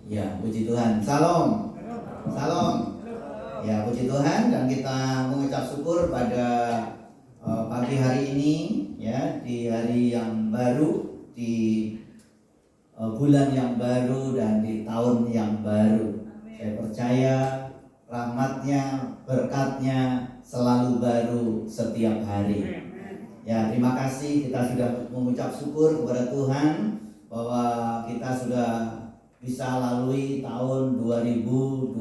Ya, puji Tuhan. Salam. Salam. Ya, puji Tuhan, dan kita mengucap syukur pada pagi hari ini, ya, di hari yang baru, di bulan yang baru, dan di tahun yang baru. Saya percaya rahmatnya, berkatnya selalu baru setiap hari. Ya, terima kasih kita sudah mengucap syukur kepada Tuhan bahwa kita sudah bisa lalui tahun 2021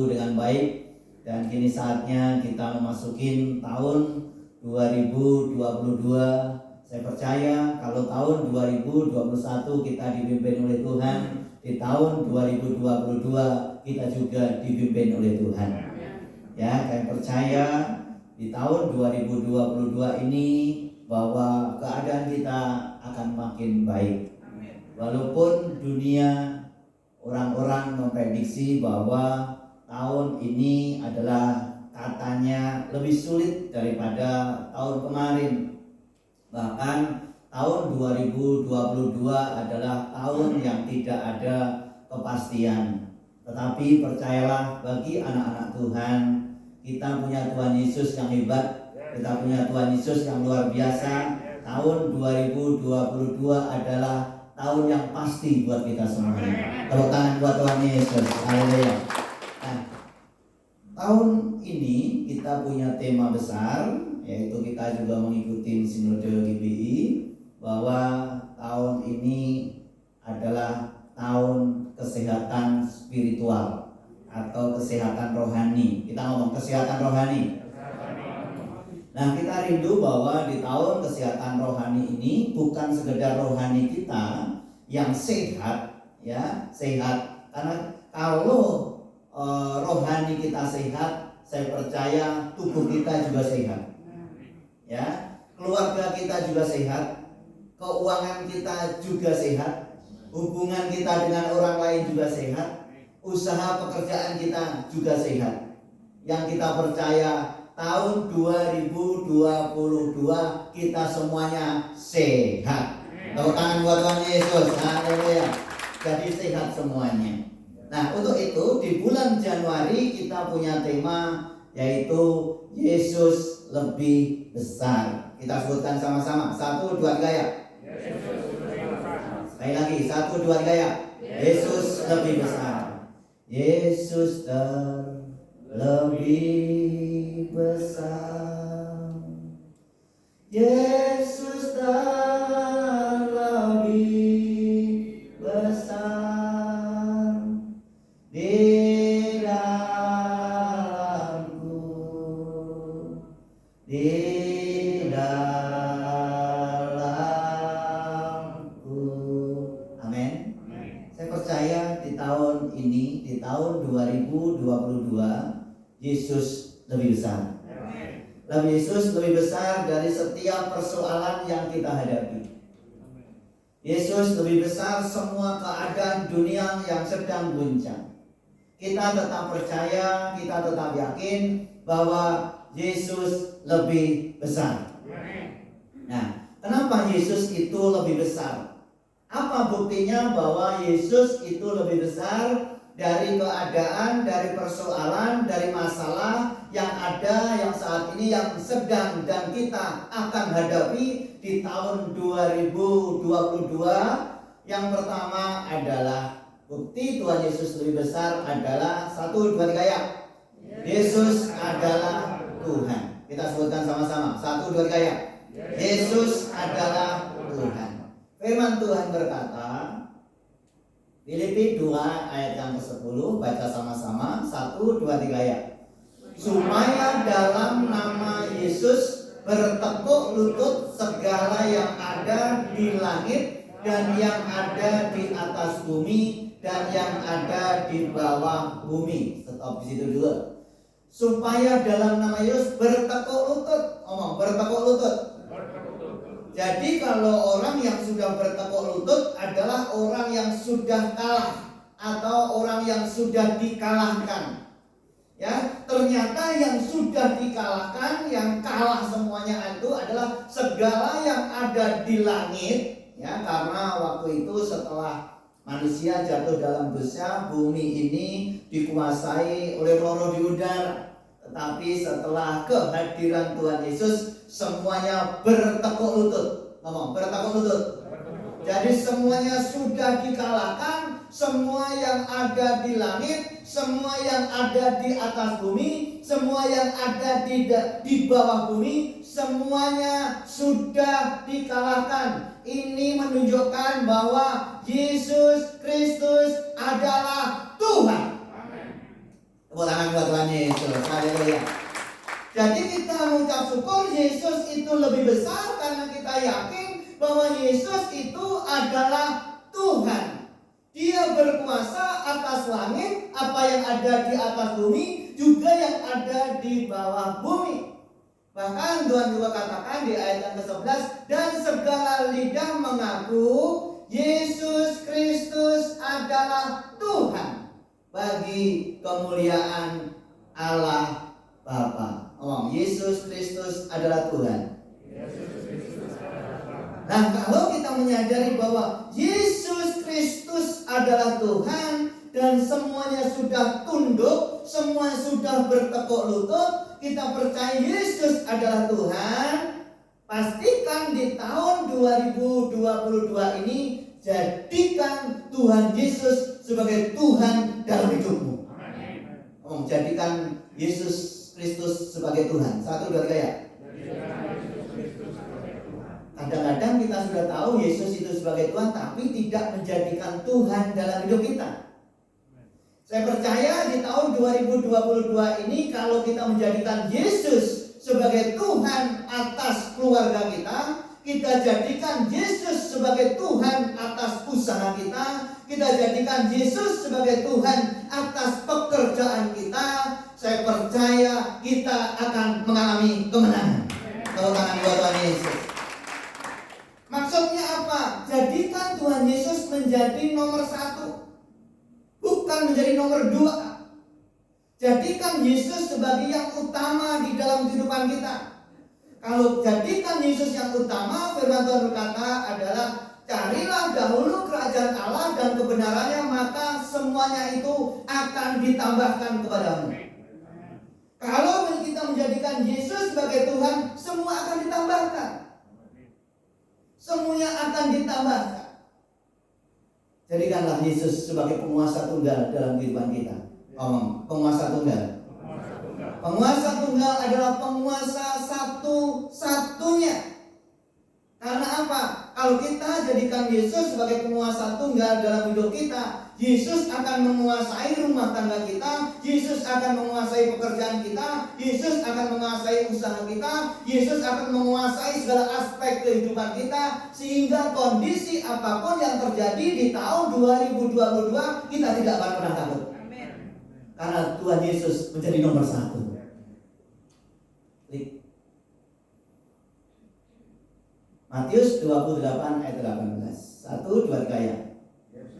dengan baik, dan kini saatnya kita memasuki tahun 2022. Saya percaya kalau tahun 2021 kita dipimpin oleh Tuhan, di tahun 2022 kita juga dipimpin oleh Tuhan. Ya, saya percaya di tahun 2022 ini bahwa keadaan kita akan makin baik. Walaupun dunia, orang-orang memprediksi bahwa tahun ini adalah katanya lebih sulit daripada tahun kemarin. Bahkan tahun 2022 adalah tahun yang tidak ada kepastian. Tetapi percayalah, bagi anak-anak Tuhan, kita punya Tuhan Yesus yang hebat, kita punya Tuhan Yesus yang luar biasa. Tahun 2022 adalah tahun yang pasti buat kita semuanya. Tepuk tangan buat Tuhan Yesus. Haleluya. Nah, tahun ini kita punya tema besar, yaitu kita juga mengikuti Sinode GBI, bahwa tahun ini adalah tahun kesehatan spiritual atau kesehatan rohani. Kita ngomong kesehatan rohani. Nah, kita rindu bahwa di tahun kesehatan rohani ini bukan sekedar rohani kita yang sehat, ya, sehat. Karena kalau rohani kita sehat, saya percaya tubuh kita juga sehat. Ya, keluarga kita juga sehat, keuangan kita juga sehat, hubungan kita dengan orang lain juga sehat, usaha pekerjaan kita juga sehat. Yang kita percaya tahun 2022 kita semuanya sehat. Tepuk tangan buat Tuhan Yesus. Haleluya. Jadi sehat semuanya. Nah, untuk itu di bulan Januari kita punya tema, yaitu Yesus lebih besar. Kita sebutkan sama-sama. 1, 2, 3 ya. Sekali lagi, 1, 2, 3 ya. Yesus lebih besar. Yesus lebih besar. Yesus lebih besar di dalamku, di dalamku. Amin. Saya percaya di tahun ini, di tahun 2022, Yesus lebih besar. Yesus lebih besar dari setiap persoalan yang kita hadapi. Yesus lebih besar semua keadaan dunia yang sedang guncang. Kita tetap percaya, kita tetap yakin bahwa Yesus lebih besar. Nah, kenapa Yesus itu lebih besar? Apa buktinya bahwa Yesus itu lebih besar dari keadaan, dari persoalan, dari masalah yang ada, yang saat ini, yang sedang dan kita akan hadapi di tahun 2022? Yang pertama adalah bukti Tuhan Yesus lebih besar adalah 1, 2, 3 ya. Yesus adalah Tuhan. Kita sebutkan sama-sama. 1, 2, 3 ya. Yesus adalah Tuhan. Firman Tuhan berkata, Filipi 2 ayat yang ke-10, baca sama-sama. 1, 2, 3 ya. Supaya dalam nama Yesus bertekuk lutut segala yang ada di langit dan yang ada di atas bumi dan yang ada di bawah bumi. Stop di situ dulu. Supaya dalam nama Yesus bertekuk lutut. Ngomong bertekuk lutut. Jadi kalau orang yang sudah bertekuk lutut adalah orang yang sudah kalah atau orang yang sudah dikalahkan. Ya, ternyata yang sudah dikalahkan, yang kalah semuanya itu adalah segala yang ada di langit. Ya, karena waktu itu setelah manusia jatuh dalam dosa, bumi ini dikuasai oleh roh-roh di udara. Tetapi setelah kehadiran Tuhan Yesus, semuanya bertekuk lutut. Ngomong, bertekuk lutut. Jadi semuanya sudah dikalahkan. Semua yang ada di langit, semua yang ada di atas bumi, semua yang ada di bawah bumi, semuanya sudah dikalahkan. Ini menunjukkan bahwa Yesus Kristus adalah Tuhan. Tepuk tangan buat Tuhan Yesus. Haleluya. Jadi kita mengucap syukur Yesus itu lebih besar karena kita yakin bahwa Yesus itu adalah Tuhan. Dia berkuasa atas langit, apa yang ada di atas bumi, juga yang ada di bawah bumi. Bahkan Tuhan juga katakan di ayat yang ke-11, dan segala lidah mengaku Yesus Kristus adalah Tuhan, bagi kemuliaan Allah Bapa. Yesus Kristus adalah Tuhan. Nah, kalau kita menyadari bahwa Yesus Kristus adalah Tuhan dan semuanya sudah tunduk, semuanya sudah bertekuk lutut, kita percaya Yesus adalah Tuhan, pastikan di tahun 2022 ini jadikan Tuhan Yesus sebagai Tuhan dalam hidupmu. Jadikan Yesus Kristus sebagai Tuhan. 1, 2, 3 ya. Kadang-kadang kita sudah tahu Yesus itu sebagai Tuhan, tapi tidak menjadikan Tuhan dalam hidup kita. Saya percaya di tahun 2022 ini kalau kita menjadikan Yesus sebagai Tuhan atas keluarga kita, kita jadikan Yesus sebagai Tuhan atas usaha kita jadikan Yesus sebagai Tuhan atas pekerjaan kita, saya percaya kita akan mengalami kemenangan. Tepuk tangan buat Tuhan Yesus. Maksudnya apa? Jadikan Tuhan Yesus menjadi nomor 1, bukan menjadi nomor 2. Jadikan Yesus sebagai yang utama di dalam kehidupan kita. Kalau jadikan Yesus yang utama, firman Tuhan berkata adalah carilah dahulu kerajaan Allah dan kebenarannya, maka semuanya itu akan ditambahkan kepadamu. Kalau kita menjadikan Yesus sebagai Tuhan, semua akan ditambahkan. Semuanya akan ditambahkan. Jadikanlah Yesus sebagai penguasa tunggal dalam kehidupan kita. Penguasa tunggal. Penguasa tunggal adalah penguasa satu-satunya. Karena apa? Kalau kita jadikan Yesus sebagai penguasa tunggal dalam hidup kita, Yesus akan menguasai rumah tangga kita, Yesus akan menguasai pekerjaan kita, Yesus akan menguasai usaha kita, Yesus akan menguasai segala aspek kehidupan kita, sehingga kondisi apapun yang terjadi di tahun 2022 kita tidak akan pernah takut. Amin. Karena Tuhan Yesus menjadi nomor 1. Matius 28 ayat 18. 1, 2, 3 ya.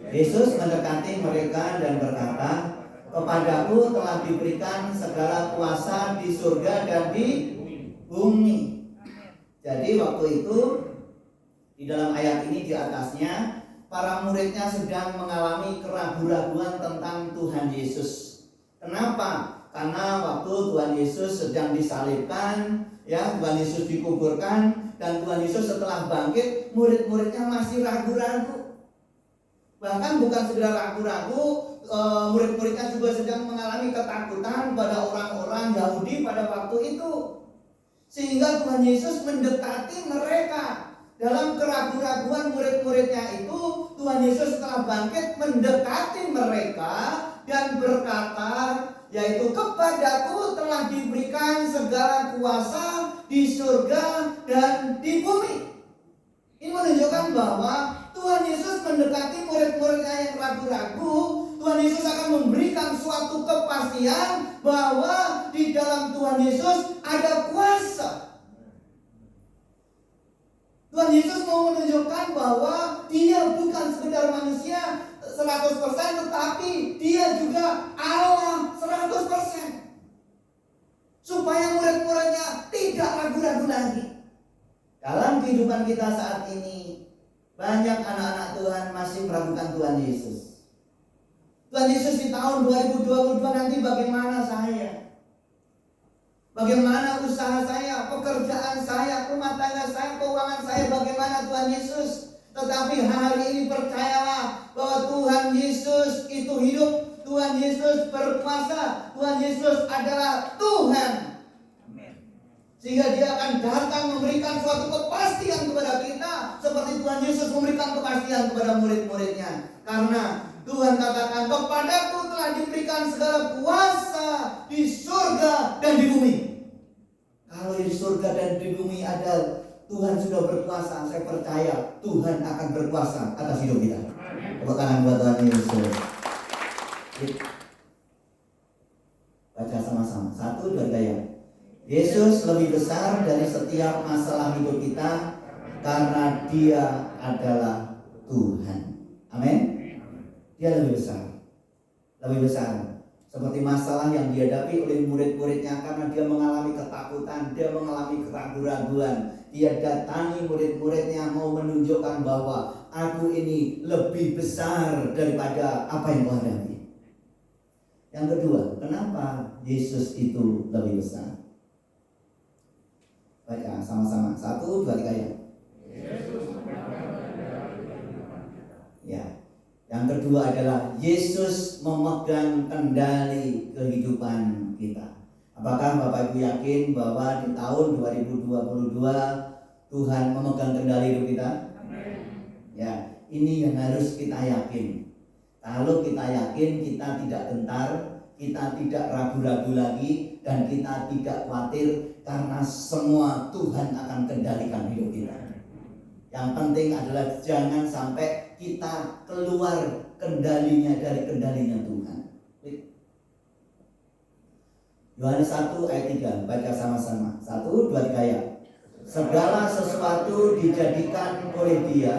Yesus mendekati mereka dan berkata, kepadaku telah diberikan segala kuasa di surga dan di bumi. Jadi waktu itu di dalam ayat ini di atasnya, para muridnya sedang mengalami keraguan-raguan tentang Tuhan Yesus. Kenapa? Karena waktu Tuhan Yesus sedang disalibkan, ya, Tuhan Yesus dikuburkan, dan Tuhan Yesus setelah bangkit, murid-muridnya masih ragu-ragu. Bahkan bukan sekedar ragu-ragu, murid-muridnya juga sedang mengalami ketakutan pada orang-orang Yahudi pada waktu itu. Sehingga Tuhan Yesus mendekati mereka. Dalam keraguan-raguan murid-muridnya itu, Tuhan Yesus setelah bangkit mendekati mereka dan berkata, yaitu kepadaku telah diberikan segala kuasa di surga dan di bumi. Ini menunjukkan bahwa Tuhan Yesus mendekati murid-muridnya yang ragu-ragu. Tuhan Yesus akan memberikan suatu kepastian bahwa di dalam Tuhan Yesus ada kuasa. Tuhan Yesus mau menunjukkan bahwa Dia bukan sekedar manusia 100%, tetapi Dia juga Allah 100%. Supaya murid-muridnya tidak ragu-ragu lagi. Dalam kehidupan kita saat ini, Banyak anak-anak Tuhan masih meragukan Tuhan Yesus. Tuhan Yesus di tahun 2022 nanti bagaimana saya? Bagaimana usaha saya, pekerjaan saya, rumah tangga saya, keuangan saya, bagaimana Tuhan Yesus? Tetapi hari ini percayalah bahwa Tuhan Yesus itu hidup, Tuhan Yesus berkuasa, Tuhan Yesus adalah Tuhan. Sehingga dia akan datang memberikan suatu kepastian kepada kita, seperti Tuhan Yesus memberikan kepastian kepada murid-muridnya. Karena Tuhan katakan, kepadaku telah diberikan segala kuasa di surga dan di bumi. Kalau di surga dan di bumi ada Tuhan sudah berkuasa, saya percaya Tuhan akan berkuasa atas hidup kita. Tepuk tangan buat Tuhan Yesus. Baca sama-sama. 1, 2, 3. Yesus lebih besar dari setiap masalah hidup kita karena Dia adalah Tuhan. Amin. Dia lebih besar. Lebih besar. Seperti masalah yang dihadapi oleh murid-muridnya karena dia mengalami ketakutan, dia mengalami keraguan-raguan. Dia datangi murid-muridnya mau menunjukkan bahwa aku ini lebih besar daripada apa yang kau hadapi. Yang kedua, kenapa Yesus itu lebih besar? Baca sama-sama. 1, 2, 3 ya. Ya. Yang kedua adalah Yesus memegang kendali kehidupan kita. Apakah Bapak Ibu yakin bahwa di tahun 2022 Tuhan memegang kendali hidup kita? Ya, ini yang harus kita yakin. Kalau kita yakin, kita tidak gentar, kita tidak ragu-ragu lagi, dan kita tidak khawatir karena semua Tuhan akan kendalikan hidup kita. Yang penting adalah jangan sampai kita keluar kendalinya dari kendalinya Tuhan. Yohanes 1 ayat 3, baca sama-sama. 1, 2, 3 ya. Segala sesuatu dijadikan oleh Dia,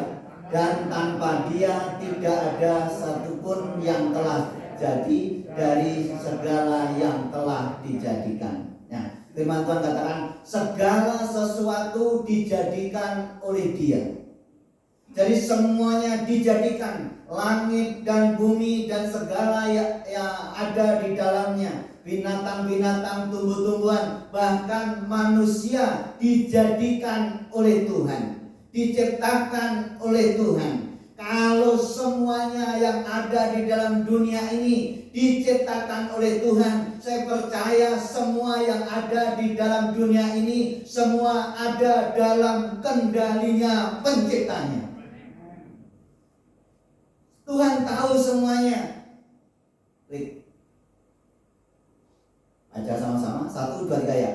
dan tanpa Dia tidak ada satupun yang telah jadi dari segala yang telah dijadikan. Nah, firman Tuhan katakan segala sesuatu dijadikan oleh Dia. Jadi semuanya dijadikan, langit dan bumi dan segala yang ada di dalamnya, binatang-binatang, tumbuh-tumbuhan, bahkan manusia dijadikan oleh Tuhan, diciptakan oleh Tuhan. Kalau semuanya yang ada di dalam dunia ini diciptakan oleh Tuhan, saya percaya semua yang ada di dalam dunia ini semua ada dalam kendalinya penciptanya. Tuhan tahu semuanya. Klik. Baca sama-sama. 1, 2, 3 ya.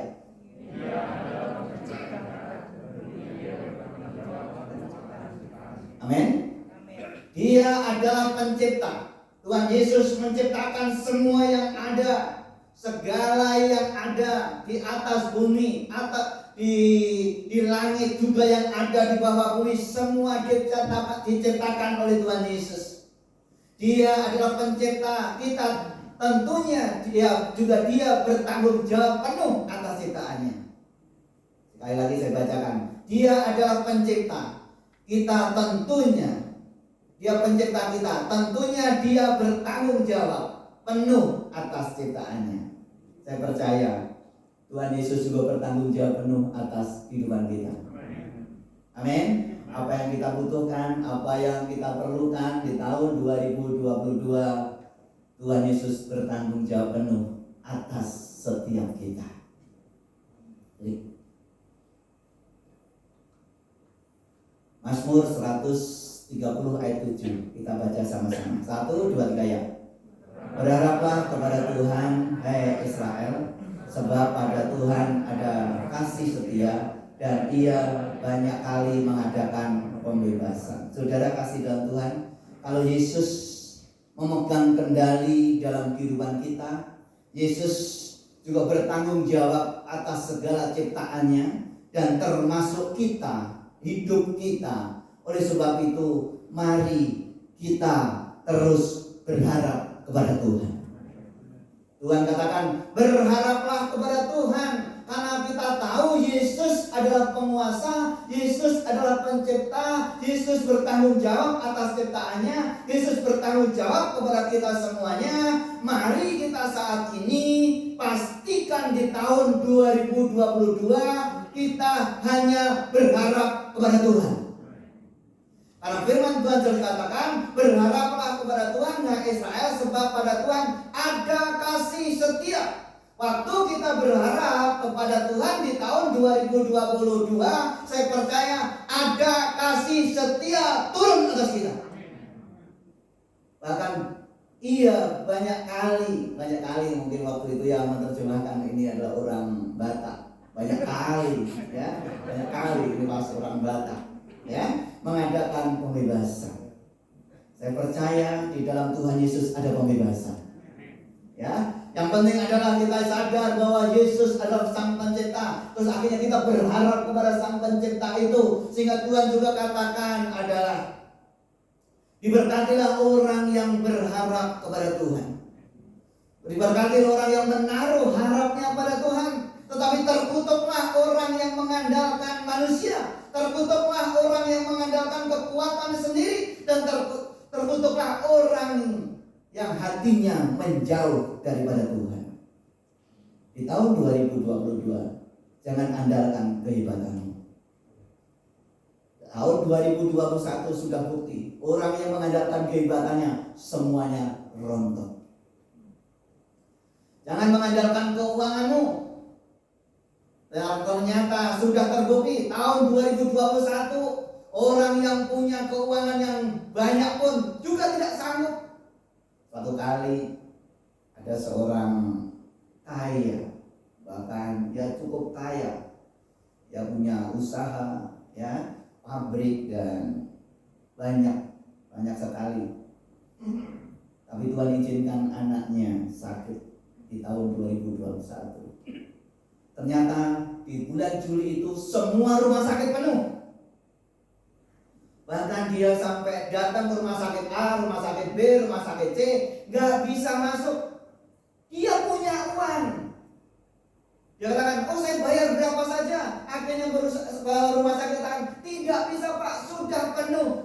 Amin. Dia adalah pencipta. Tuhan Yesus menciptakan semua yang ada, segala yang ada di atas bumi, atau di langit juga yang ada di bawah bumi, semua diciptakan oleh Tuhan Yesus. Dia adalah pencipta kita, tentunya dia bertanggung jawab penuh atas ciptaannya. Sekali lagi saya bacakan, Dia adalah pencipta kita, tentunya Dia pencipta kita, tentunya Dia bertanggung jawab penuh atas ciptaannya. Saya percaya Tuhan Yesus juga bertanggung jawab penuh atas kehidupan kita. Amin. Apa yang kita butuhkan, apa yang kita perlukan di tahun 2022, Tuhan Yesus bertanggung jawab penuh atas setiap kita. Mazmur 130 ayat 7, kita baca sama-sama. 1, 2, 3 ya. Berharaplah kepada Tuhan, hai Israel, sebab pada Tuhan ada kasih setia, dan Ia banyak kali mengadakan pembebasan. Saudara kasih dalam Tuhan, kalau Yesus memegang kendali dalam kehidupan kita, Yesus juga bertanggung jawab atas segala ciptaannya, dan termasuk kita, hidup kita. Oleh sebab itu, mari kita terus berharap kepada Tuhan. Tuhan katakan, berharaplah kepada Tuhan, karena kita tahu Yesus adalah penguasa, Yesus adalah pencipta, Yesus Yesus bertanggung jawab atas ciptaannya. Yesus bertanggung jawab kepada kita semuanya. Mari kita saat ini pastikan di tahun 2022 kita hanya berharap kepada Tuhan. Karena firman Tuhan jelas katakan, berharaplah kepada Tuhan hai Israel, sebab pada Tuhan ada kasih setia. Waktu kita berharap kepada Tuhan di tahun 2022, saya percaya ada kasih setia turun atas kita. Bahkan banyak kali mungkin waktu itu yang menerjemahkan ini adalah orang Batak. Banyak kali ini pas orang Batak mengadakan pembebasan. Saya percaya di dalam Tuhan Yesus ada pembebasan. Yang penting adalah kita sadar bahwa Yesus adalah Sang Pencipta. Terus akhirnya kita berharap kepada Sang Pencipta itu. Sehingga Tuhan juga katakan adalah, diberkatilah orang yang berharap kepada Tuhan. Diberkatilah orang yang menaruh harapnya pada Tuhan. Tetapi terkutuklah orang yang mengandalkan manusia. Terkutuklah orang yang mengandalkan kekuatan sendiri. Dan terkutuklah orang yang hatinya menjauh daripada Tuhan. Di tahun 2022 jangan andalkan kehebatanmu. Tahun 2021 sudah bukti, orang yang mengandalkan kehebatannya semuanya rontok. Jangan mengandalkan keuanganmu. Dan ternyata sudah terbukti tahun 2021 orang yang punya keuangan yang banyak pun juga tidak sanggup. Suatu kali ada seorang kaya, bahkan dia cukup kaya, dia punya usaha, pabrik dan banyak sekali. Tapi Tuhan izinkan anaknya sakit di tahun 2021. Ternyata di bulan Juli itu semua rumah sakit penuh. Bahkan dia sampai datang ke rumah sakit A, rumah sakit B, rumah sakit C, gak bisa masuk. Dia punya uang. Dia katakan, saya bayar berapa saja. Akhirnya rumah sakit katakan, tidak bisa Pak, sudah penuh.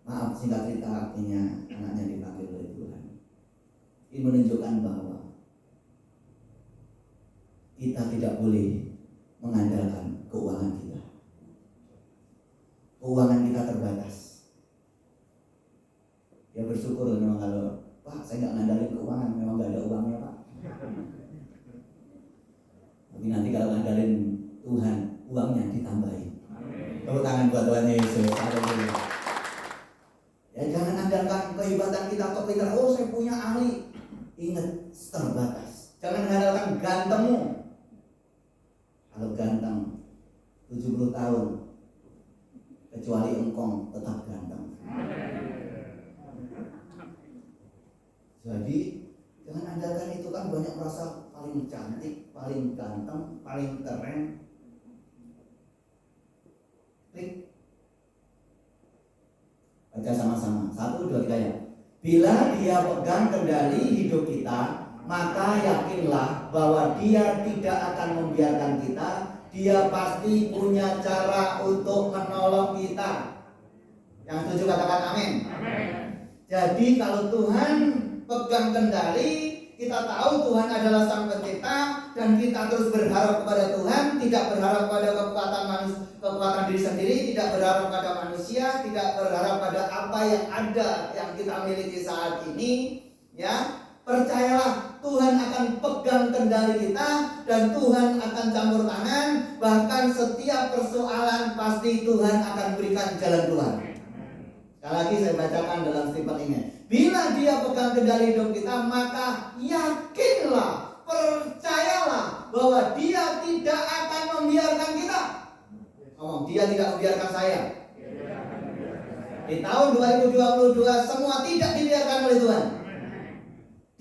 Maaf, singkat cerita artinya anaknya dipanggil oleh Tuhan. Ini menunjukkan bahwa kita tidak boleh mengandalkan keuangan kita. Keuangan kita terbatas. Ya bersyukur memang kalau Pak saya nggak ngandalin keuangan, memang nggak ada uangnya Pak. Tapi nanti kalau ngandalin Tuhan, uangnya ditambahin. Tepuk tangan buat Tuhan Yesus. Haleluya. Ya jangan andalkan kehebatan kita atau pintar. Saya punya ahli. Ingat terbatas. Jangan andalkan gantengmu. Kalau ganteng 70 tahun kecuali engkong tetap ganteng. Jadi jangan andalkan itu, kan banyak merasa paling cantik, paling ganteng, paling keren. Klik. Baca sama-sama. 1, 2, 3 ya. Bila dia pegang kendali hidup kita, maka yakinlah bahwa dia tidak akan membiarkan kita. Dia pasti punya cara untuk menolong kita. Yang setuju katakan amin. Jadi kalau Tuhan pegang kendali, kita tahu Tuhan adalah Sang Pencipta, dan kita terus berharap kepada Tuhan, tidak berharap pada kekuatan diri sendiri, tidak berharap pada manusia, tidak berharap pada apa yang ada yang kita miliki saat ini. Percayalah, Tuhan akan pegang kendali kita dan Tuhan akan campur tangan. Bahkan setiap persoalan pasti Tuhan akan berikan jalan keluar. Sekali lagi saya bacakan dalam sifat ini. Bila dia pegang kendali hidup kita, maka yakinlah, percayalah bahwa dia tidak akan membiarkan kita. Dia tidak membiarkan saya. Di tahun 2022 semua tidak dibiarkan oleh Tuhan.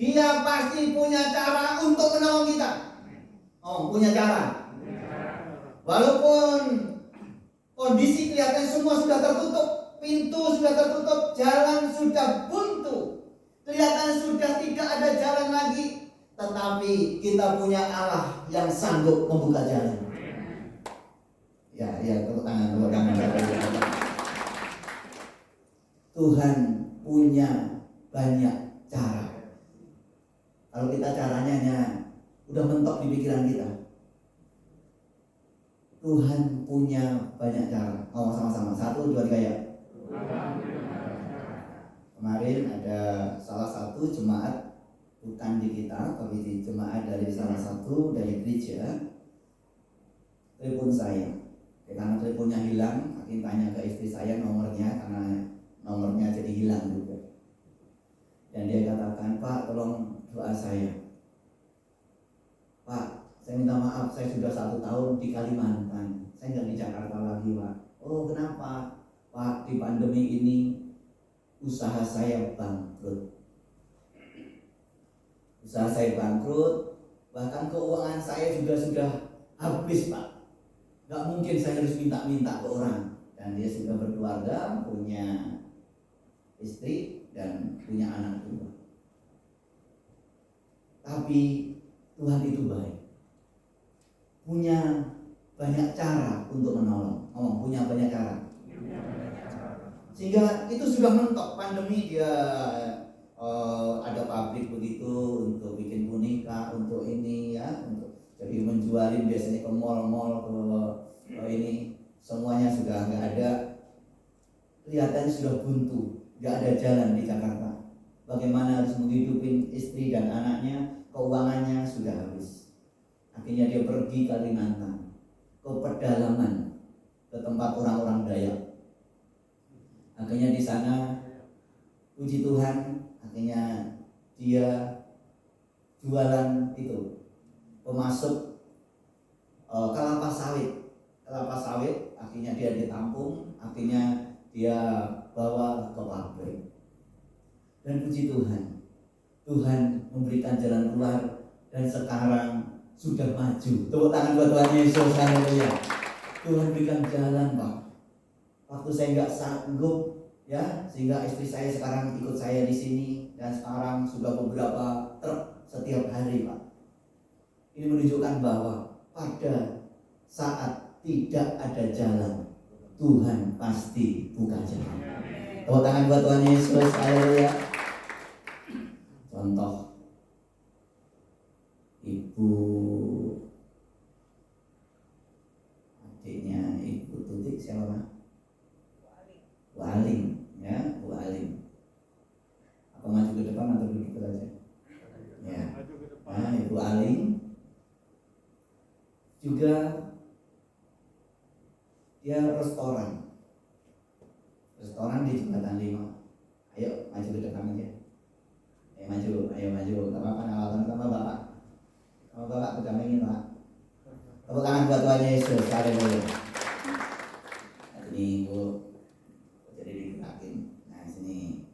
Dia pasti punya cara untuk menolong kita. Punya cara. Walaupun kondisi kelihatan semua sudah tertutup, pintu sudah tertutup, jalan sudah buntu, kelihatan sudah tidak ada jalan lagi, tetapi kita punya Allah yang sanggup membuka jalan. Ya, tepuk tangan. Tuhan punya banyak cara. Kalau kita caranya hanya udah mentok di pikiran kita. Tuhan punya banyak cara. Ngomong sama-sama. 1, 2, 3 ya. Kemarin ada salah satu jemaat, bukan di kita, tapi di jemaat dari salah satu dari gereja, telepon saya. Karena teleponnya hilang, Hakim tanya ke istri saya nomornya, karena nomornya jadi hilang juga. Dan dia katakan, Pak, tolong doa saya. Pak, saya minta maaf, saya sudah 1 tahun di Kalimantan, saya nggak di Jakarta lagi, Pak. Oh, kenapa? Pak, di pandemi ini usaha saya bangkrut. Usaha saya bangkrut, bahkan keuangan saya juga sudah habis, Pak. Gak mungkin saya harus minta-minta ke orang. Dan dia sudah berkeluarga, punya istri dan punya anak juga. Tapi Tuhan itu baik, punya banyak cara untuk menolong. Punya banyak cara. Sehingga itu sudah mentok pandemi, dia ada pabrik begitu untuk bikin boneka, untuk ini ya, untuk jadi menjualin biasanya ke mall-mall, ke ini, semuanya sudah nggak ada. Kelihatannya sudah buntu, nggak ada jalan di Jakarta. Bagaimana harus menghidupin istri dan anaknya, keuangannya sudah habis. Akhirnya dia pergi ke Kalimantan, ke pedalaman, ke tempat orang-orang Dayak. Akhirnya di sana, puji Tuhan, akhirnya dia jualan itu, pemasuk kelapa sawit. Akhirnya dia ditampung, akhirnya dia bawa ke pabrik. Dan puji Tuhan, Tuhan memberikan jalan keluar dan sekarang sudah maju. Tepuk tangan buat Tuhan Yesus, haleluya. Tuhan berikan jalan, Pak. Waktu saya nggak sanggup, ya, sehingga istri saya sekarang ikut saya di sini dan sekarang sudah beberapa truk setiap hari, Pak. Ini menunjukkan bahwa pada saat tidak ada jalan, Tuhan pasti buka jalan. Tepuk tangan buat Tuhan Yesus, haleluya. Contoh, ibu adiknya Ibu Tutik siapa? Bu Aling, ya, Bu Aling. Apa maju ke depan atau duduk saja? Ya. Nah, Ibu Aling juga dia restoran di Jembatan 5. Ayo maju ke depan aja. Ayo maju. Gak apa-apa, nawakan sama Bapak. Sama Bapak kedampingin, Pak. Tepuk tangan buat Tuhan Yesus, haleluya. Ini Ibu jadi digerakin. Nah, sini.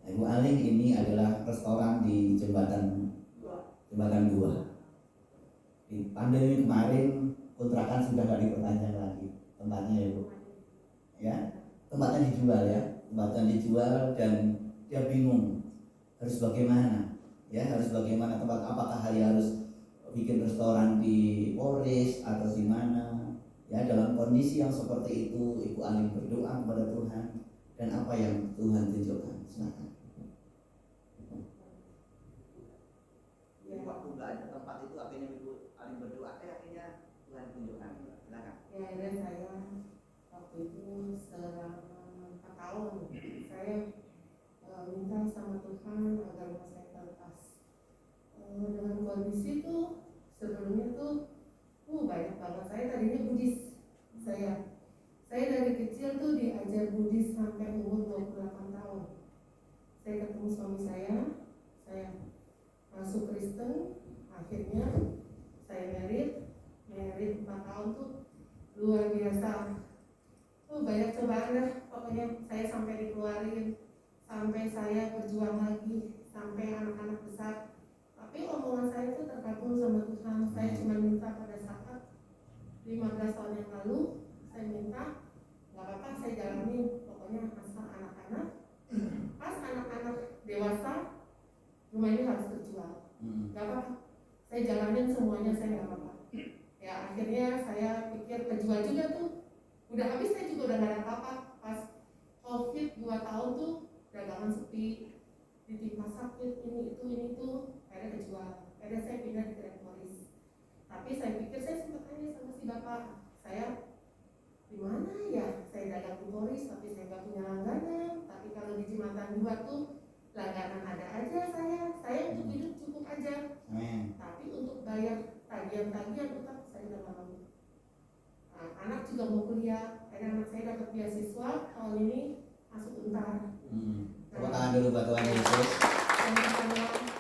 Ibu Aling ini adalah restoran di Jembatan 2. Di pandemi kemarin kontrakan sudah nggak diperpanjang lagi tempatnya, Ibu. Ya, tempatnya dijual dan dia bingung harus bagaimana. Ya, harus bagaimana tempat, apakah harus bikin restoran di Polres atau di mana? Ya, dalam kondisi yang seperti itu, Ibu Aling berdoa kepada Tuhan dan apa yang Tuhan tunjukkan. Silakan. Waktu nggak ada tempat itu, akhirnya Ibu Aling berdoa, akhirnya Tuhan tunjukkan. Silakan. Ya, akhirnya saya waktu itu selama 4 tahun saya minta sama Tuhan agar rumah saya terlepas. Dengan kondisi itu sebelumnya tuh banyak banget. Saya tadinya Buddhis. Saya dari kecil tuh diajar Buddhis sampai umur 28 tahun. Saya ketemu suami saya masuk Kristen, akhirnya saya married 4 tahun tuh luar biasa. Banyak cobaan lah, pokoknya saya sampai dikeluarin, sampai saya berjuang lagi, sampai anak-anak besar. Tapi omongan saya itu terkabul sama Tuhan. Saya cuma minta pada saat 15 tahun yang lalu, saya minta gak apa-apa saya jalanin, pokoknya asal anak-anak. Pas anak-anak dewasa, rumah ini harus terjual. Gak apa-apa, saya jalanin semuanya, saya gak apa-apa. Ya akhirnya saya kejual juga tuh. Udah habis saya juga udah gak ada apa-apa. Pas COVID 2 tahun tuh dagangan sepi, ditimpa sakit, ini itu, akhirnya kejual. Akhirnya saya pindah di Krepolis. Tapi saya pikir, saya sempat tanya sama si bapak, saya gimana ya, saya dagang di Polis tapi saya gak punya langganan. Tapi kalau di Jembatan 2 tuh langganan ada aja, saya untuk hidup cukup aja. Amin. Tapi untuk bayar tagihan tetap saya gak mau. Nah, anak juga mau kuliah, akhirnya anak saya dapat beasiswa tahun ini masuk Untar. Tepuk tangan dulu buat Tuhan Yesus.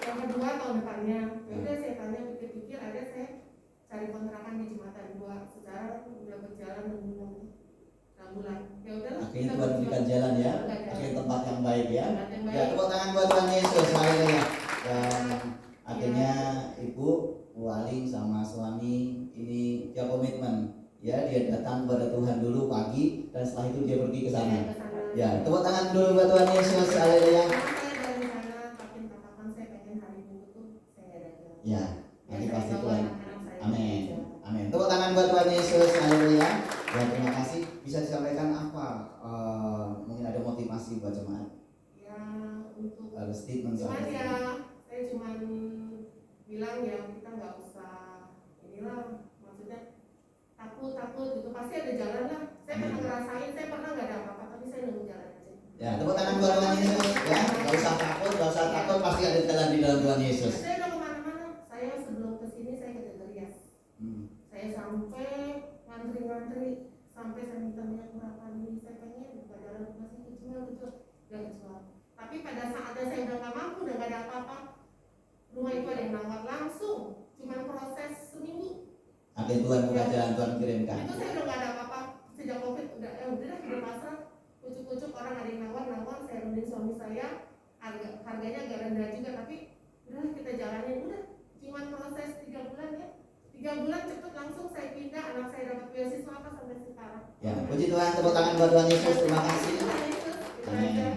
Yang kedua tahun depannya, udah saya tanya pikir-pikir, ada saya cari kontrakan di Jembatan 2 secara udah berjalan 6 bulan. Ya udah. Akhirnya Tuhan berikan jalan ya, akhirnya tempat yang baik ya. Ya, Ya, tepuk tangan buat Tuhan Yesus. Haleluya. Dan akhirnya Ibu Waling sama suami ini dia komitmen. Ya, dia datang kepada Tuhan dulu pagi dan setelah itu dia pergi ke sana. Ya, tepuk tangan dulu buat Tuhan Yesus. Haleluya. Dari sana makin katakan saya pengen hari Minggu tuh saya dagang. Ya, nanti pasti Tuhan. Anak-anak saya Amin. bekerja. Amin. Tepuk tangan buat Tuhan Yesus. Haleluya. Ya, terima kasih. Bisa disampaikan apa? Mungkin ada motivasi buat jemaat. Ya untuk Ada statement cuman sampai ya sini. saya cuman bilang ya kita nggak usah inilah, maksudnya takut gitu, pasti ada jalan lah. Saya pernah ngerasain, saya pernah nggak ada apa-apa tapi saya nunggu jalan aja. Ya, tepuk tangan buat Tuhan Yesus. Ya, nggak usah takut, pasti ada jalan di dalam Tuhan Yesus. Saya udah kemana-mana, saya sebelum kesini saya ke Jagarias. Saya sampai ngantri sampai saya minta harapan ini, saya pengen buka jalan masih kejual gak kejual. Tapi pada saatnya saya udah nggak mampu, udah nggak ada apa-apa, rumah itu ada yang nawar langsung, cuman proses seminggu. Akhirnya Tuhan buka jalan, Tuhan kirimkan. Itu saya udah nggak ada apa-apa sejak COVID, udah pasrah, kucuk-kucuk orang ada yang nawar, saya rendahin suami saya, harganya agak rendah juga, tapi udah kita jalanin, udah cuman proses 3 bulan ya. 3 bulan cepet langsung saya pindah, anak saya dapat beasiswa apa sampai sekarang. Ya, puji Tuhan, tepuk tangan buat Tuhan Yesus. Terima kasih. Amin. Ya.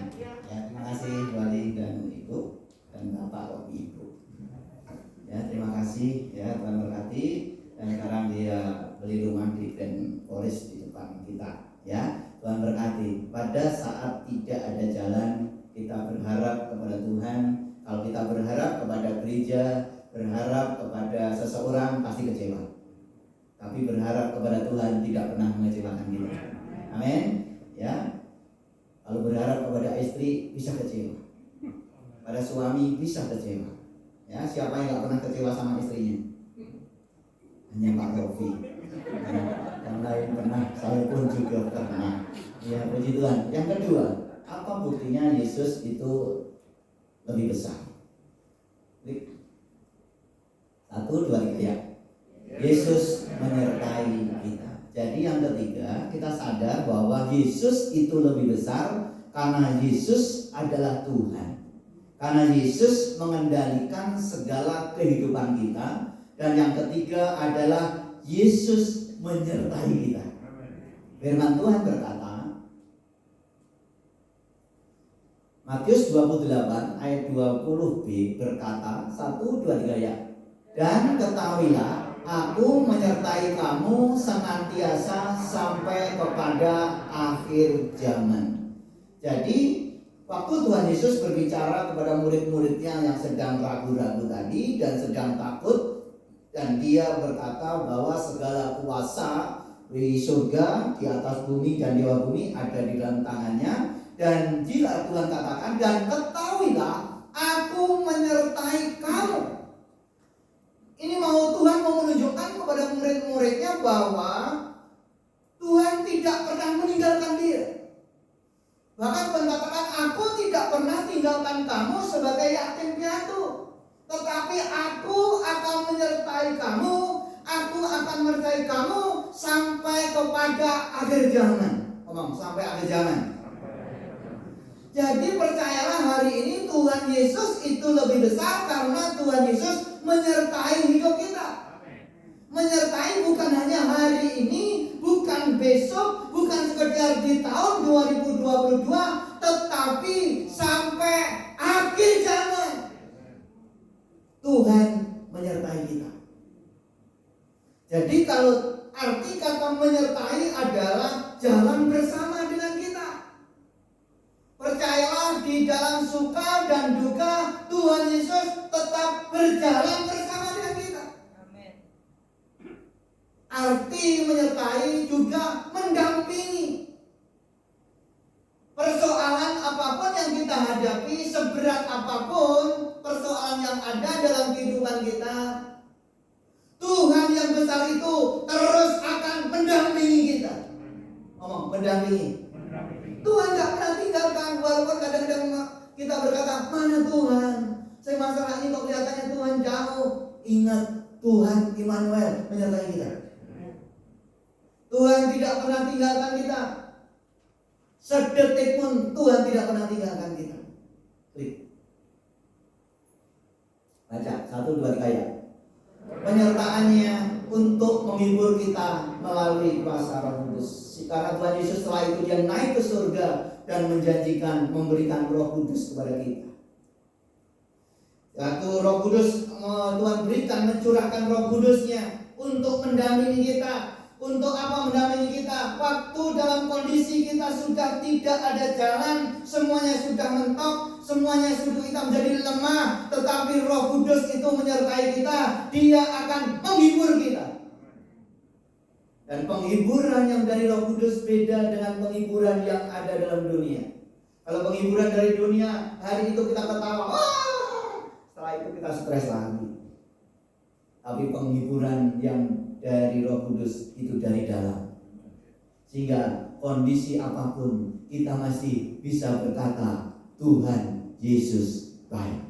Ya, terima kasih Wali dan Ibu dan Bapak Ibu. Ya, terima kasih ya, Tuhan berkati. Dan sekarang dia beli rumah di Grand Forest di depan kita. Ya, Tuhan berkati. Pada saat tidak ada jalan, kita berharap kepada Tuhan. Kalau kita berharap kepada gereja, berharap kepada seseorang, pasti kecewa. Tapi berharap kepada Tuhan tidak pernah mengecewakan kita. Amin. Ya. Kalau berharap kepada istri bisa kecewa, pada suami bisa kecewa. Ya, siapa yang nggak pernah kecewa sama istrinya? Hanya Pak Rofi. Yang lain pernah, saya pun juga pernah. Ya, puji Tuhan. Yang kedua, apa buktinya Yesus itu lebih besar? 1, 2, 3 ya. Yesus menyertai kita. Jadi yang ketiga, kita sadar bahwa Yesus itu lebih besar karena Yesus adalah Tuhan. Karena Yesus mengendalikan segala kehidupan kita. Dan yang ketiga adalah Yesus menyertai kita. Firman Tuhan berkata, Matius 28 ayat 20b berkata, 1, 2, 3 ya. Dan ketahuilah, aku menyertai kamu senantiasa sampai kepada akhir zaman. Jadi, waktu Tuhan Yesus berbicara kepada murid-muridnya yang sedang ragu-ragu tadi dan sedang takut, dan dia berkata bahwa segala kuasa di surga, di atas bumi dan di bawah bumi ada di dalam tangannya. Dan jika Tuhan katakan, dan ketahuilah, aku menyertai kamu. Ini mau Tuhan mau menunjukkan kepada murid-muridnya bahwa Tuhan tidak pernah meninggalkan dia. Bahkan Tuhan katakan, aku tidak pernah tinggalkan kamu sebagai yatim piatu, tetapi aku akan menyertai kamu, aku akan menyertai kamu sampai kepada akhir zaman. Ngomong, sampai akhir zaman. Jadi percayalah hari ini Tuhan Yesus itu lebih besar karena Tuhan Yesus menyertai hidup kita. Menyertai bukan hanya hari ini, bukan besok, bukan sekedar di tahun 2022, tetapi sampai akhir zaman. Tuhan menyertai kita. Jadi kalau Arti kata menyertai adalah jalan bersama dengan kita. Percayalah di dalam suka dan duka Tuhan Yesus tetap berjalan bersama dengan kita. Amin. Arti menyertai juga mendampingi. Persoalan apapun yang kita hadapi, seberat apapun persoalan yang ada dalam kehidupan kita, Tuhan yang besar itu terus akan mendampingi kita. Ngomong, mendampingi. Tuhan gak pernah tinggalkan, walaupun kadang-kadang kita berkata, mana Tuhan? Saya masalah ini kok kelihatannya Tuhan jauh. Ingat, Tuhan Immanuel menyertai kita. Tuhan tidak pernah tinggalkan kita. Sedetik pun Tuhan tidak pernah tinggalkan kita. Klik. Baca, 1, 2, 3 ya. Penyertaannya untuk menghibur kita melalui kuasa Roh Kudus. Karena Tuhan Yesus setelah itu dia naik ke surga dan menjanjikan memberikan Roh Kudus kepada kita. Waktu Roh Kudus Tuhan berikan, mencurahkan Roh Kudusnya untuk mendampingi kita. Untuk apa mendampingi kita? Waktu dalam kondisi kita sudah tidak ada jalan, semuanya sudah mentok, semuanya sudah kita menjadi lemah, tetapi Roh Kudus itu menyertai kita. Dia akan menghibur kita. Dan penghiburan yang dari Roh Kudus beda dengan penghiburan yang ada dalam dunia. Kalau penghiburan dari dunia, hari itu kita ketawa, setelah itu kita stres lagi. Tapi penghiburan yang dari Roh Kudus itu dari dalam. Sehingga kondisi apapun kita masih bisa berkata, Tuhan Yesus baik.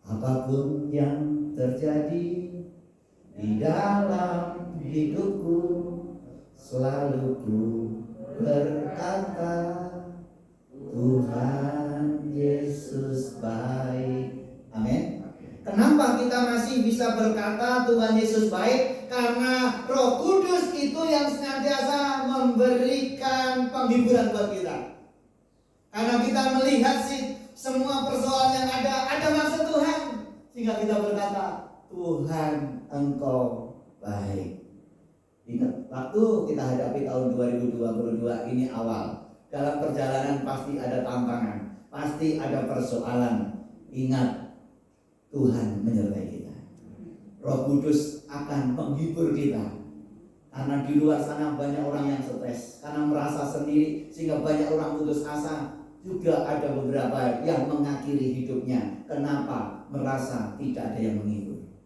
Apapun yang terjadi di dalam hidupku, selalu ku berkata, Tuhan Yesus baik. Amin. Kenapa kita masih bisa berkata Tuhan Yesus baik? Karena Roh Kudus itu yang senantiasa memberikan penghiburan buat kita. Karena kita melihat semua persoalan yang ada maksud Tuhan. Sehingga kita berkata, Tuhan Engkau baik. Ingat, waktu kita hadapi tahun 2022 ini awal. Dalam perjalanan pasti ada tantangan, pasti ada persoalan. Ingat, Tuhan menyertai kita. Roh Kudus akan menghibur kita. Karena di luar sana banyak orang yang stres, karena merasa sendiri, sehingga banyak orang putus asa. Juga ada beberapa yang mengakhiri hidupnya. Kenapa? Merasa tidak ada yang menghibur.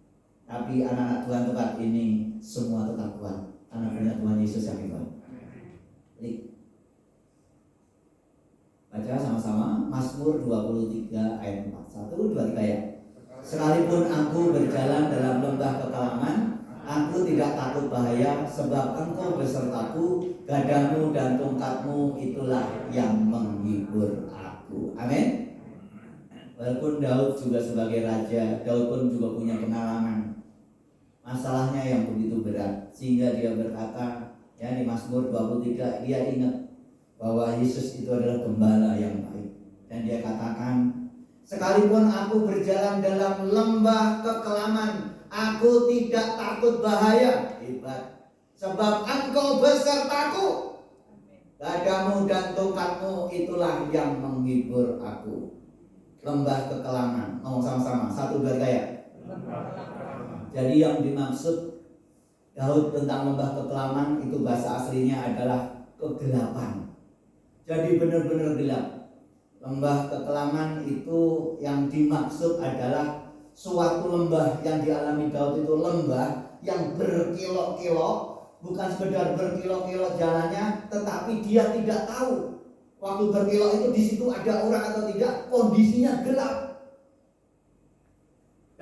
Tapi anak-anak Tuhan tempat ini semua tetap kuat, karena punya Tuhan Yesus yang hebat. Baca sama-sama Mazmur 23 ayat 4. 1, 2, 3 ya. Sekalipun aku berjalan dalam lembah kekelaman, aku tidak takut bahaya, sebab Engkau besertaku, gadamu dan tongkatmu itulah yang menghibur aku. Amin. Walaupun Daud juga sebagai raja, Daud pun juga punya pengalaman masalahnya yang begitu berat, sehingga dia berkata ya di Mazmur 23, dia ingat bahwa Yesus itu adalah gembala yang baik, dan dia katakan, sekalipun aku berjalan dalam lembah kekelaman, aku tidak takut bahaya. Hebat. Sebab Engkau besertaku, gadamu dan tongkatmu itulah yang menghibur aku. Lembah kekelaman. Ngomong sama-sama. 1, 2, 3 ya. Jadi yang dimaksud Daud tentang lembah kekelaman itu bahasa aslinya adalah kegelapan. Jadi benar-benar gelap. Lembah kekelaman itu yang dimaksud adalah suatu lembah yang dialami Daud itu lembah yang berkilo-kilo, bukan sekedar berkilo-kilo jalannya, tetapi dia tidak tahu waktu berkilo itu di situ ada orang atau tidak, kondisinya gelap.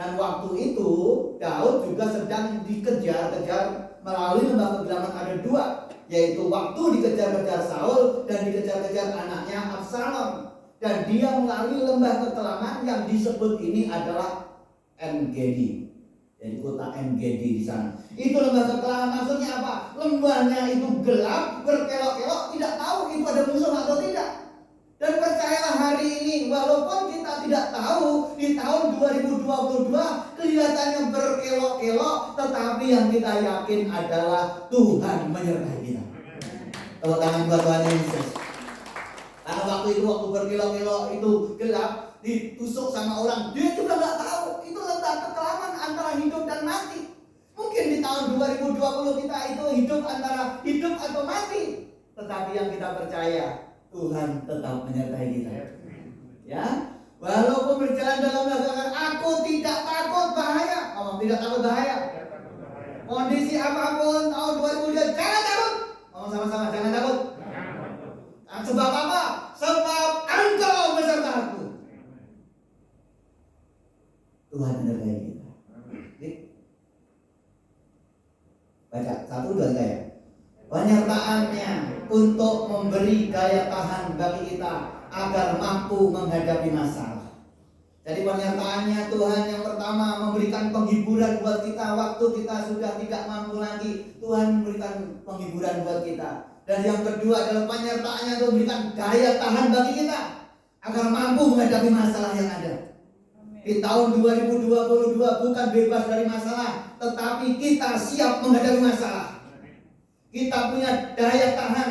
Dan waktu itu Daud juga sedang dikejar-kejar melalui lembah kegelapan, ada 2, yaitu waktu dikejar-kejar Saul dan dikejar-kejar anaknya Absalom. Dan dia melalui lembah kekelaman yang disebut ini adalah En-Gedi. Jadi kota En-Gedi di sana. Itu lembah kekelaman, maksudnya apa? Lembahnya itu gelap, berkelok-kelok, tidak tahu itu ada musuh atau tidak. Dan percayalah hari ini, walaupun kita tidak tahu di tahun 2022 kelihatannya berkelok-kelok, tetapi yang kita yakin adalah Tuhan menyertai kita. Tepuk tangan buat Tuhan Yesus. Karena waktu berkelok-kelok itu gelap, ditusuk sama orang, dia juga nggak tahu itu letak kekelaman antara hidup dan mati. Mungkin di tahun 2020 kita itu hidup antara hidup atau mati, tetapi yang kita percaya Tuhan tetap menyertai kita. Ya, walaupun berjalan dalam keadaan aku tidak takut bahaya, tidak takut bahaya. Kondisi apapun tahun 2020 jangan takut. Sama-sama jangan takut. Sebab apa? Sebab Engkau beserta aku. Tuhan menyertai kita. Baca 1, 2, 3. Penyertaannya untuk memberi daya tahan bagi kita agar mampu menghadapi masalah. Jadi penyertaannya Tuhan yang pertama memberikan penghiburan buat kita waktu kita sudah tidak mampu lagi. Tuhan memberikan penghiburan buat kita. Dan yang kedua adalah penyertaannya untuk memberikan daya tahan bagi kita agar mampu menghadapi masalah yang ada. Di tahun 2022 bukan bebas dari masalah, tetapi kita siap menghadapi masalah. Kita punya daya tahan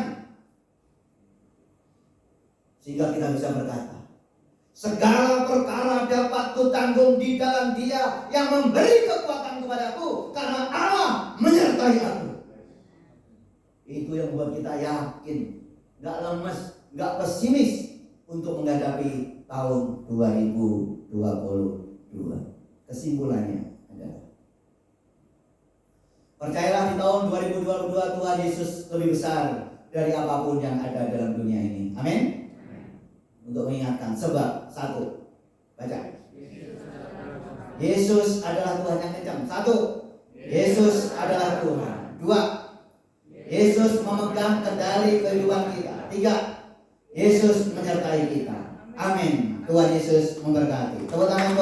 sehingga kita bisa berkata, segala perkara dapat kutanggung di dalam Dia yang memberi kekuatan kepadaku, karena Allah menyertai aku. Itu yang membuat kita yakin, gak lemes, gak pesimis untuk menghadapi tahun 2022. Kesimpulannya adalah, percayalah di tahun 2022 Tuhan Yesus lebih besar dari apapun yang ada dalam dunia ini. Amin. Untuk mengingatkan, sebab 1, baca, Yesus adalah Tuhan yang kencang. 1, Yesus adalah Tuhan. 2, Yesus memegang kendali kehidupan kita. 3, Yesus menyertai kita. Amin. Tuhan Yesus memberkati. Tepuk tangan.